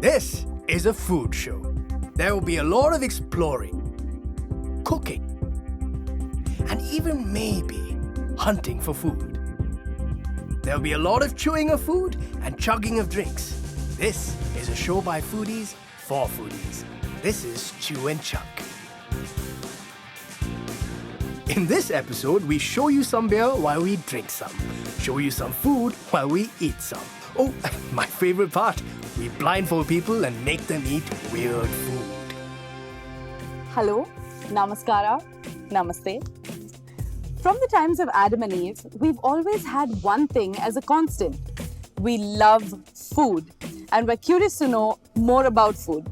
This is a food show. There will be a lot of exploring, cooking, and even maybe hunting for food. There will be a lot of chewing of food and chugging of drinks. This is a show by foodies for foodies. This is Chew and Chug. In this episode, we show you some beer while we drink some. Show you some food while we eat some. Oh, my favorite part, we blindfold people and make them eat weird food. Hello, namaskara, namaste. From the times of Adam and Eve, we've always had one thing as a constant. We love food, and we're curious to know more about food.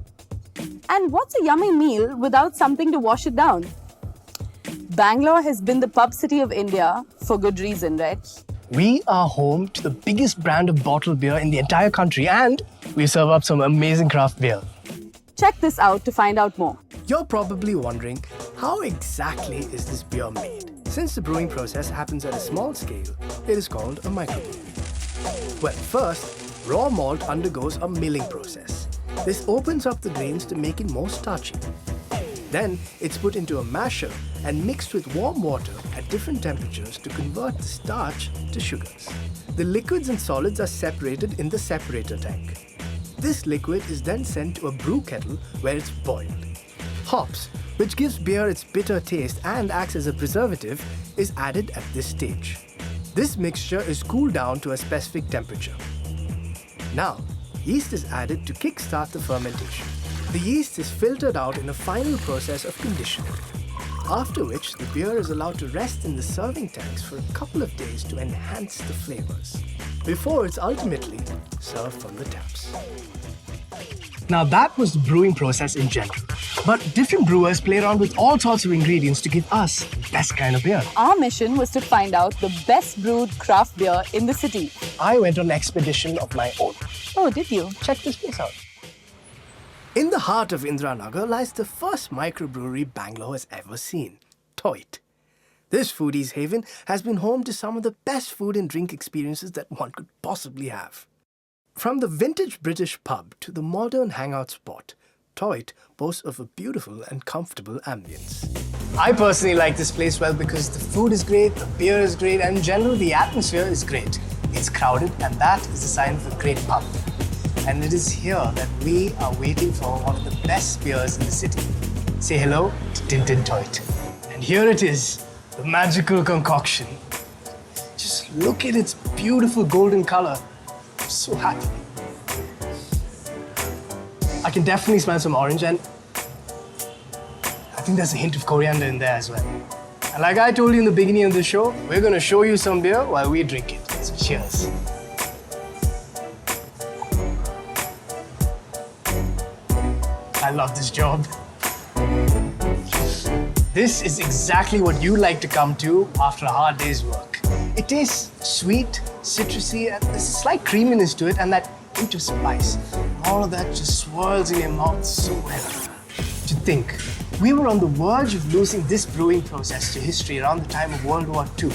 And what's a yummy meal without something to wash it down? Bangalore has been the pub city of India for good reason, right? We are home to the biggest brand of bottled beer in the entire country, and we serve up some amazing craft beer. Check this out to find out more. You're probably wondering, how exactly is this beer made? Since the brewing process happens at a small scale, it is called a microbrewery. Well, first, raw malt undergoes a milling process. This opens up the grains to make it more starchy. Then, it's put into a masher and mixed with warm water at different temperatures to convert the starch to sugars. The liquids and solids are separated in the separator tank. This liquid is then sent to a brew kettle where it's boiled. Hops, which gives beer its bitter taste and acts as a preservative, is added at this stage. This mixture is cooled down to a specific temperature. Now, yeast is added to kickstart the fermentation. The yeast is filtered out in a final process of conditioning, after which the beer is allowed to rest in the serving tanks for a couple of days to enhance the flavors, before it's ultimately served from the taps. Now that was the brewing process in general, but different brewers play around with all sorts of ingredients to give us the best kind of beer. Our mission was to find out the best brewed craft beer in the city. I went on an expedition of my own. Oh, did you? Check this place out. In the heart of Indiranagar lies the first microbrewery Bangalore has ever seen, Toit. This foodie's haven has been home to some of the best food and drink experiences that one could possibly have. From the vintage British pub to the modern hangout spot, Toit boasts of a beautiful and comfortable ambience. I personally like this place well because the food is great, the beer is great, and in general the atmosphere is great. It's crowded, and that is a sign of a great pub. And it is here that we are waiting for one of the best beers in the city. Say hello to Tintin Toit. And here it is, the magical concoction. Just look at its beautiful golden color. I'm so happy. I can definitely smell some orange, and I think there's a hint of coriander in there as well. And like I told you in the beginning of the show, we're going to show you some beer while we drink it. So cheers. I love this job. This is exactly what you like to come to after a hard day's work. It tastes sweet, citrusy, and there's a slight creaminess to it, and that hint of spice. All of that just swirls in your mouth so well. To think, we were on the verge of losing this brewing process to history around the time of World War II.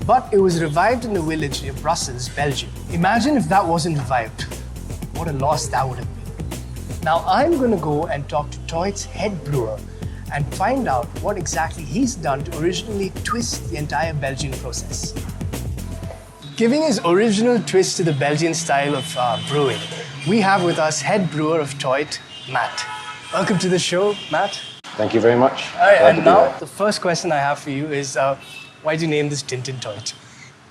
But it was revived in a village near Brussels, Belgium. Imagine if that wasn't revived. What a loss that would have been. Now I'm going to go and talk to Toit's head brewer and find out what exactly he's done to originally twist the entire Belgian process. Giving his original twist to the Belgian style of brewing, we have with us head brewer of Toit, Matt. Welcome to the show, Matt. Thank you very much. All right, and now the first question I have for you is, why did you name this Tintin Toit?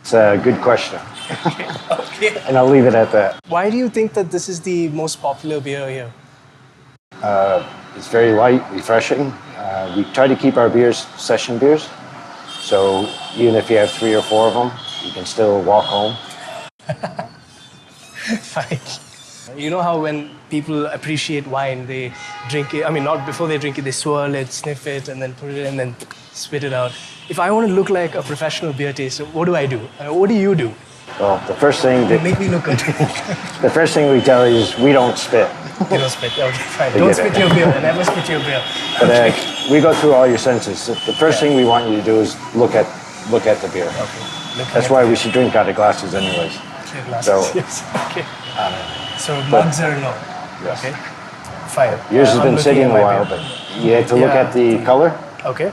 It's a good question. Okay. And I'll leave it at that. Why do you think that this is the most popular beer here? It's very light, refreshing. We try to keep our beers session beers. So even if you have 3 or 4 of them, you can still walk home. Fine. You know how when people appreciate wine, they drink it, I mean, not before they drink it, they swirl it, sniff it, and then put it in and then spit it out. If I want to look like a professional beer taster, what do I do? What do you do? Well, the first thing that, Make me look good. the first thing we tell you is we don't spit. You don't spit. Okay, fine. Don't spit your beer. Never spit your beer. But we go through all your senses. The first thing we want you to do is look at the beer. Okay. That's why we should drink out of glasses anyways. Clear glasses. So, yes. Okay. So mugs are no. Yes. Okay. Fine. Yours has I'm been looking sitting at a my while, beer. but you have to look Yeah. at the color. Okay.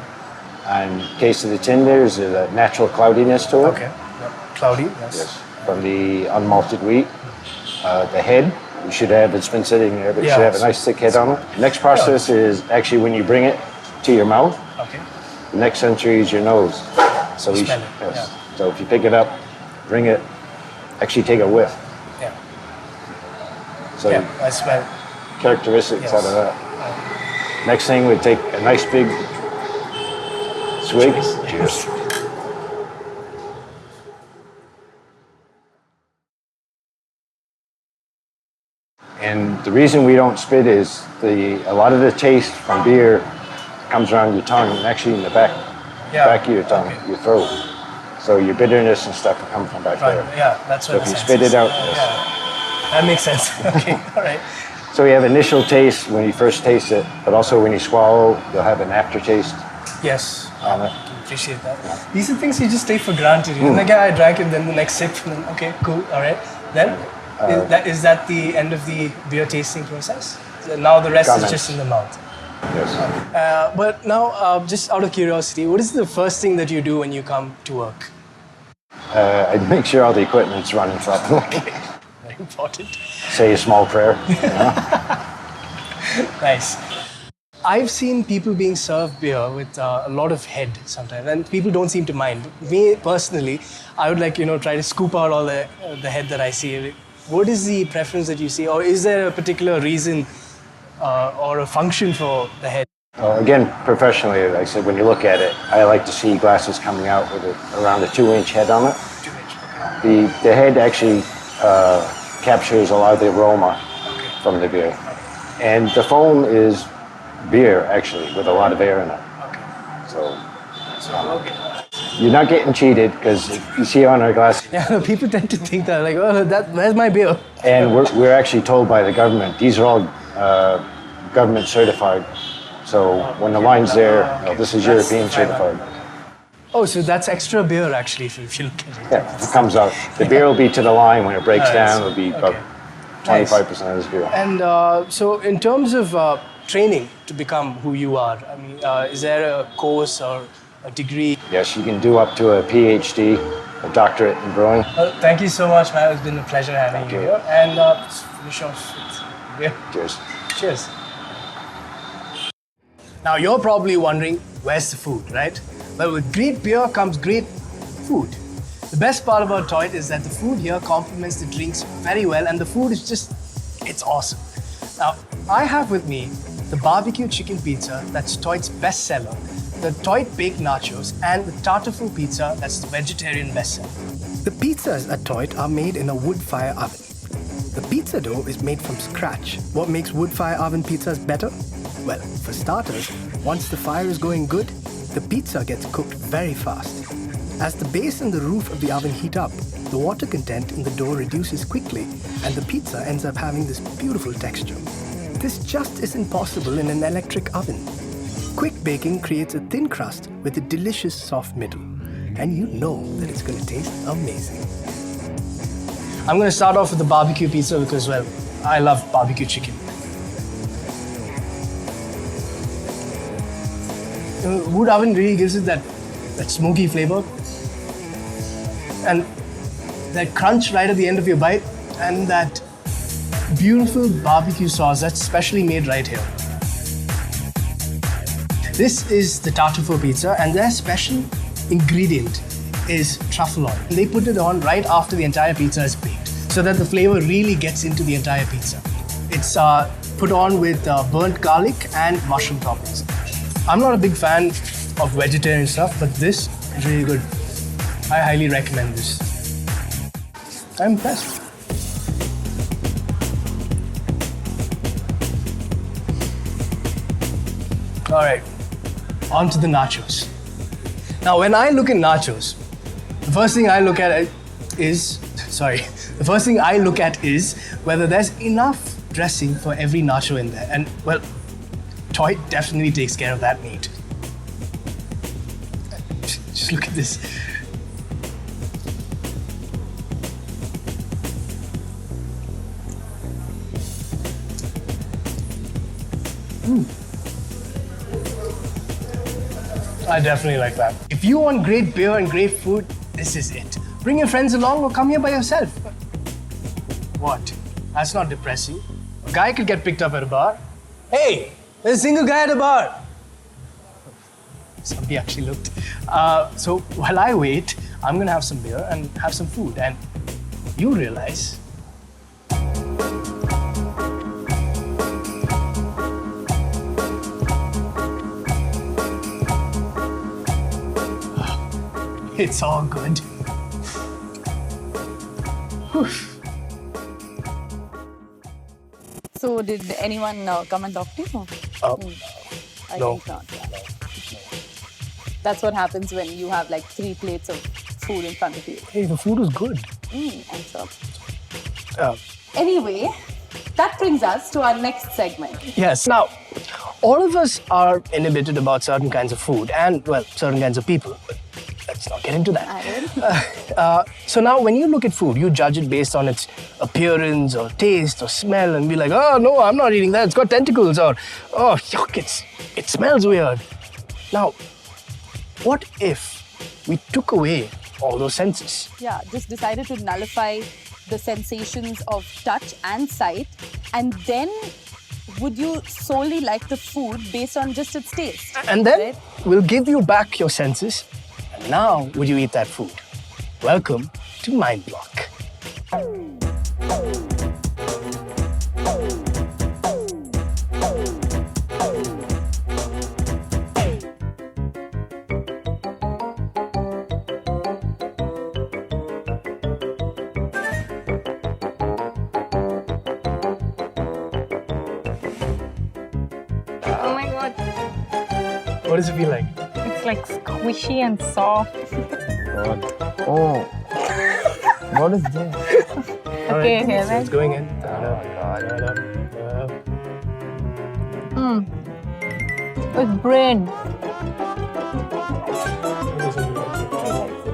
And in case of the tin, there's a natural cloudiness to it. Okay. Yeah. Cloudy. Yes. Yes. From the unmalted wheat. The head, you should have, it's been sitting there, but you Yeah. should have a nice thick head on it. Next process is actually when you bring it to your mouth, Okay. the next sensor is your nose. So You you smell should, it, yes. yeah. So if you pick it up, bring it, actually take a whiff. Yeah. So Yeah. I smell. characteristics Yes. out of that. Next thing, we take a nice big swig. Cheers. And the reason we don't spit is a lot of the taste from beer comes around your tongue and actually in the back of your tongue, Okay. your throat. So your bitterness and stuff will come from back Right. there. Yeah. That's So what if the you sense spit is. it out, Yeah. yes. That makes sense. Okay. All right. So you have initial taste when you first taste it, but also when you swallow, you'll have an aftertaste Yes. on it. Appreciate that. These are things you just take for granted. You know, like, yeah, I drank it, then the next sip, and then, okay, cool, all right. Then, is that the end of the beer tasting process? So now the rest Comments. is just in the mouth. Yes. But now, just out of curiosity, what is the first thing that you do when you come to work? I make sure all the equipment's running properly. Very important. Say a small prayer. You know? Nice. I've seen people being served beer with a lot of head sometimes, and people don't seem to mind. But me personally, I would like, try to scoop out all the head that I see. What is the preference that you see, or is there a particular reason or a function for the head? Again, professionally, like I said, when you look at it, I like to see glasses coming out with around a 2-inch head on it. 2 inch. The head actually captures a lot of the aroma from the beer. And the foam is beer, actually, with a lot of air in it. So you're not getting cheated because you see on our glass. Yeah, no, people tend to think that, like, oh, where's my beer? And we're actually told by the government, these are all government certified. So when the line's there, this is European certified. Oh, so that's extra beer, actually, if you look at it. Yeah, it comes out. The beer will be to the line. When it breaks down, it'll be about Nice. 25% of this beer. And so, in terms of training to become who you are, I mean, is there a course or a degree? Yes, you can do up to a PhD, a doctorate in brewing. Well, thank you so much, man. It's been a pleasure having Thank you you. here. And let's finish off with beer. Cheers. Cheers. Now, you're probably wondering, where's the food, right? Well, with great beer comes great food. The best part about Toit is that the food here complements the drinks very well, and the food is just, it's awesome. Now, I have with me the barbecue chicken pizza, that's Toit's bestseller, the Toit baked nachos, and the tartuffe pizza, that's the vegetarian bestseller. The pizzas at Toit are made in a wood fire oven. The pizza dough is made from scratch. What makes wood fire oven pizzas better? Well, for starters, once the fire is going good, the pizza gets cooked very fast. As the base and the roof of the oven heat up, the water content in the dough reduces quickly and the pizza ends up having this beautiful texture. This just isn't possible in an electric oven. Quick baking creates a thin crust with a delicious soft middle. And you know that it's going to taste amazing. I'm going to start off with the barbecue pizza because, well, I love barbecue chicken. Wood oven really gives it that smoky flavor and that crunch right at the end of your bite and that beautiful barbecue sauce that's specially made right here. This is the tartuffe pizza and their special ingredient is truffle oil. They put it on right after the entire pizza is baked so that the flavor really gets into the entire pizza. It's put on with burnt garlic and mushroom toppings. I'm not a big fan of vegetarian stuff, but this is really good. I highly recommend this. I'm impressed. All right, on to the nachos. Now, when I look at nachos, the first thing I look at is whether there's enough dressing for every nacho in there. And, well, Toit definitely takes care of that need. Just look at this. I definitely like that. If you want great beer and great food, this is it. Bring your friends along or come here by yourself. What? That's not depressing. A guy could get picked up at a bar. Hey, there's a single guy at a bar. Somebody actually looked. So while I wait, I'm gonna have some beer and have some food. And you realize it's all good. So did anyone come and talk to you? I No. think not. Yeah. That's what happens when you have like 3 plates of food in front of you. Hey, the food was good. I'm sure. Uh, Anyway, that brings us to our next segment. Yes. Now, all of us are inhibited about certain kinds of food and, well, certain kinds of people. But let's not get into that. So now, when you look at food, you judge it based on its appearance or taste or smell and be like, oh, no, I'm not eating that. It's got tentacles. Or, oh, yuck, it smells weird. Now, what if we took away all those senses? Yeah, just decided to nullify the sensations of touch and sight, and then would you solely like the food based on just its taste? And then Right? we'll give you back your senses. And now, would you eat that food? Welcome to Mind Block. Oh my god, What does it feel like? it's like squishy and soft. Oh, what is this? All Okay, right, here so then. it's going in. With brain.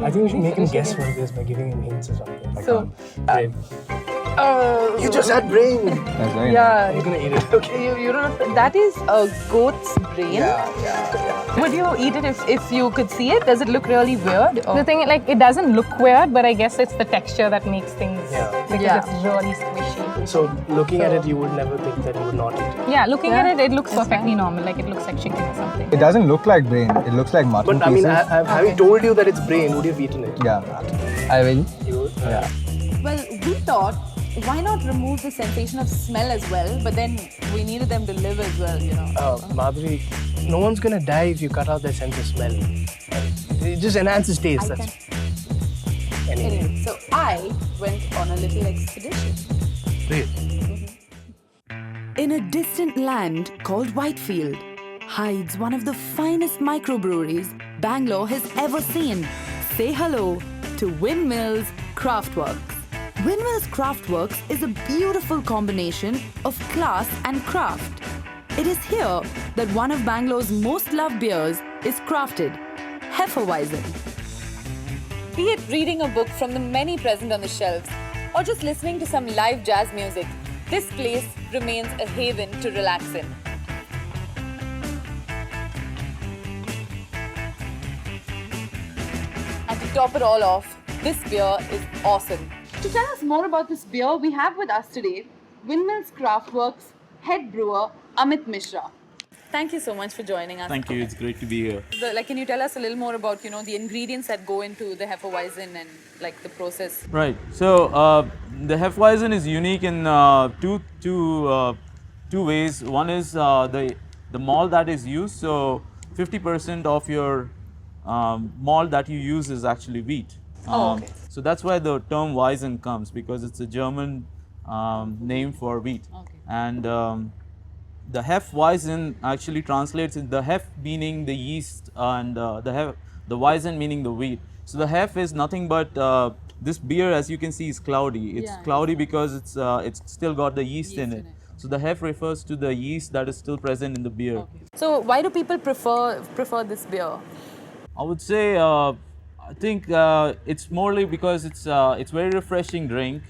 I think we should make him guess what it is by giving him hints or something. So, You just had brain. That's very yeah, You're gonna eat it, okay? you don't know, that is a goat's brain. Would you eat it if you could see it? Does it look really weird? Or? The thing, like, it doesn't look weird, but I guess it's the texture that makes things because Yeah. it's really squishy. So looking at it, you would never think that you would not eat it. Yeah, looking Yeah, at it, it looks that's perfectly fine. normal. Like it looks like chicken or something. It doesn't look like brain. It looks like mutton But I mean, pieces. having told you that it's brain, would you have eaten it? Yeah, I will. You would? Yeah. Well, we thought, why not remove the sensation of smell as well? But then we needed them to live as well, you know. Madhuri, no one's gonna die if you cut out their sense of smell. It just enhances taste. I That's anyway. Anyway, so I went on a little expedition. Really? In a distant land called Whitefield hides one of the finest microbreweries Bangalore has ever seen. Say hello to Windmills Craftworks. Windmills Craftworks is a beautiful combination of class and craft. It is here that one of Bangalore's most loved beers is crafted, Hefeweizen. Be it reading a book from the many present on the shelves, or just listening to some live jazz music, this place remains a haven to relax in. And to top it all off, this beer is awesome. To tell us more about this beer, we have with us today Windmills Craftworks head brewer Amit Mishra. Thank you so much for joining us. Thank you. It's great to be here. Can you tell us a little more about, the ingredients that go into the Hefeweizen and the process? Right. So the Hefeweizen is unique in two ways. One is the malt that is used. So 50% of your malt that you use is actually wheat. Okay. So that's why the term Weizen comes, because it's a German name for wheat. Okay. And the Hefeweizen actually translates in the Hef meaning the yeast and the Weizen meaning the wheat. So the Hef is nothing but this beer, as you can see, is cloudy. It's cloudy because it's still got the yeast in it. So the Hef refers to the yeast that is still present in the beer. Okay. So why do people prefer this beer? I would say I think it's morely because it's very refreshing drink.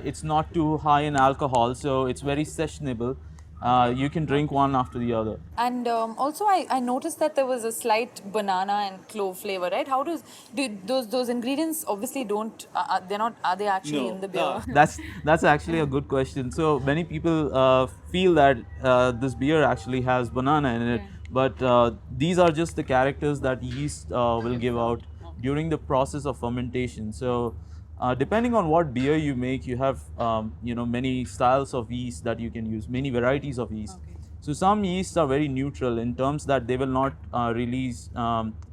It's not too high in alcohol, so it's very sessionable. You can drink one after the other. And also, I noticed that there was a slight banana and clove flavor, right? How do those ingredients obviously don't they're not, are they actually in the beer? That's actually a good question. So many people feel that this beer actually has banana in it, but these are just the characters that yeast will give out during the process of fermentation. So depending on what beer you make, you have many styles of yeast that you can use, many varieties of yeast. So some yeasts are very neutral in terms that they will not release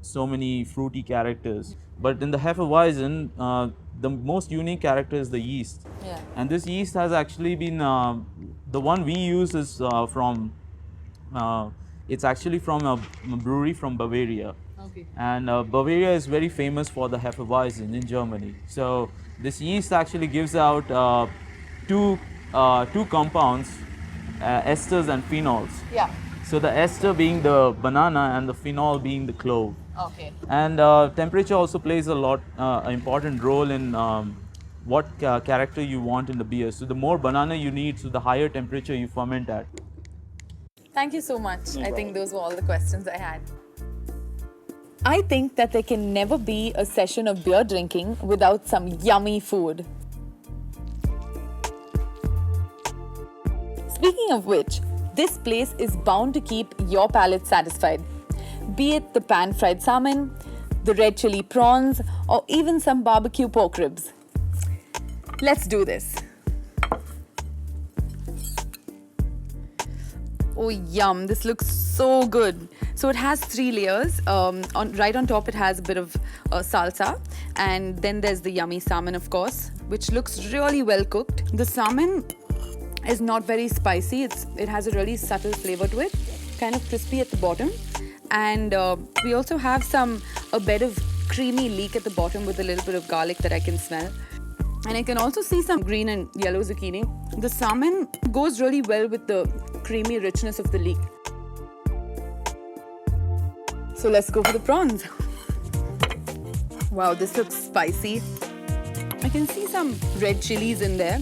so many fruity characters. But in the Hefeweizen, the most unique character is the yeast. Yeah. And this yeast has actually been, the one we use is it's actually from a brewery from Bavaria. Okay. And Bavaria is very famous for the Hefeweizen in Germany. So this yeast actually gives out two compounds, esters and phenols. Yeah. So the ester being the banana and the phenol being the clove. Okay. And temperature also plays an important role in what character you want in the beer. So the more banana you need, so the higher temperature you ferment at. Thank you so much. I think those were all the questions I had. I think that there can never be a session of beer drinking without some yummy food. Speaking of which, this place is bound to keep your palate satisfied. Be it the pan-fried salmon, the red chili prawns, or even some barbecue pork ribs. Let's do this. Oh yum, this looks so good. So it has 3 layers. Right on top it has a bit of salsa, and then there's the yummy salmon, of course, which looks really well cooked. The salmon is not very spicy. It has a really subtle flavor to it, kind of crispy at the bottom. And we also have a bed of creamy leek at the bottom with a little bit of garlic that I can smell. And I can also see some green and yellow zucchini. The salmon goes really well with the creamy richness of the leek. So let's go for the prawns. Wow, this looks spicy. I can see some red chilies in there.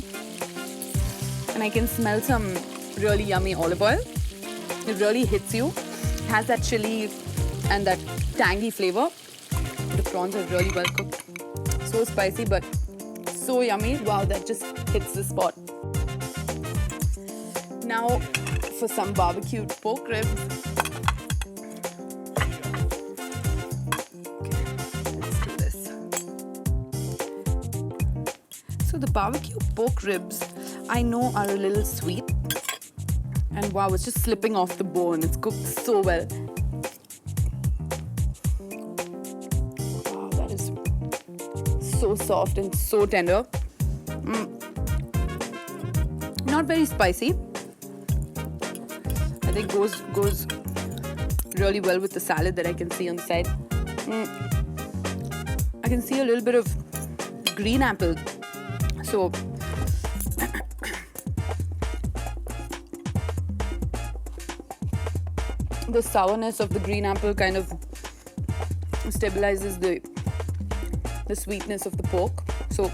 And I can smell some really yummy olive oil. It really hits you. It has that chili and that tangy flavor. The prawns are really well cooked. So spicy, but so yummy. Wow, that just hits the spot. Now for some barbecued pork ribs. Okay, let's do this. So the barbecue pork ribs, I know, are a little sweet. And wow, it's just slipping off the bone. It's cooked so well. Wow, that is so soft and so tender. Not very spicy. I think goes really well with the salad that I can see on the side. I can see a little bit of green apple. So the sourness of the green apple kind of stabilizes the sweetness of the pork. So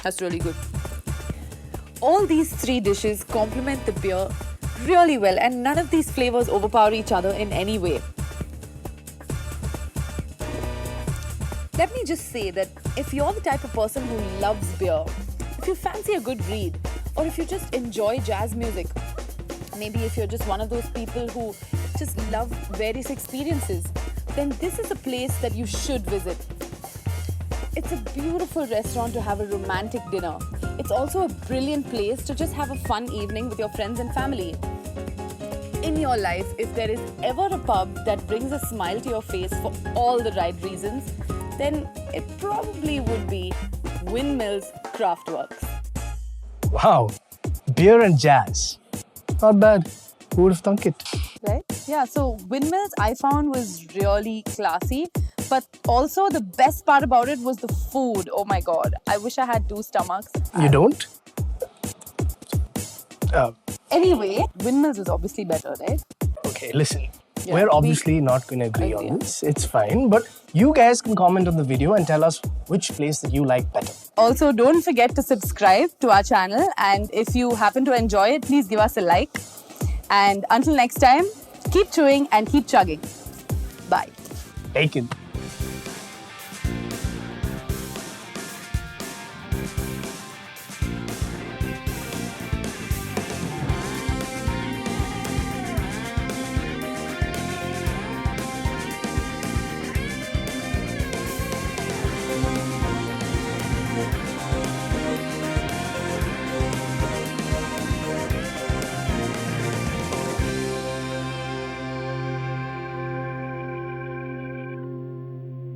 that's really good. All these 3 dishes complement the beer really well, and none of these flavors overpower each other in any way. Let me just say that if you're the type of person who loves beer, if you fancy a good read, or if you just enjoy jazz music, maybe if you're just one of those people who just love various experiences, then this is a place that you should visit. It's a beautiful restaurant to have a romantic dinner. It's also a brilliant place to just have a fun evening with your friends and family. In your life, if there is ever a pub that brings a smile to your face for all the right reasons, then it probably would be Windmills Craftworks. Wow, beer and jazz. Not bad. Who would have thunk it? Right? Yeah, so Windmills I found was really classy, but also the best part about it was the food. Oh my god, I wish I had 2 stomachs. You don't? Anyway, Windmills is obviously better, right? Okay, listen. Yeah, We're obviously not going to agree on this. It's fine. But you guys can comment on the video and tell us which place that you like better. Also, don't forget to subscribe to our channel, and if you happen to enjoy it, please give us a like. And until next time, keep chewing and keep chugging. Bye. Bacon.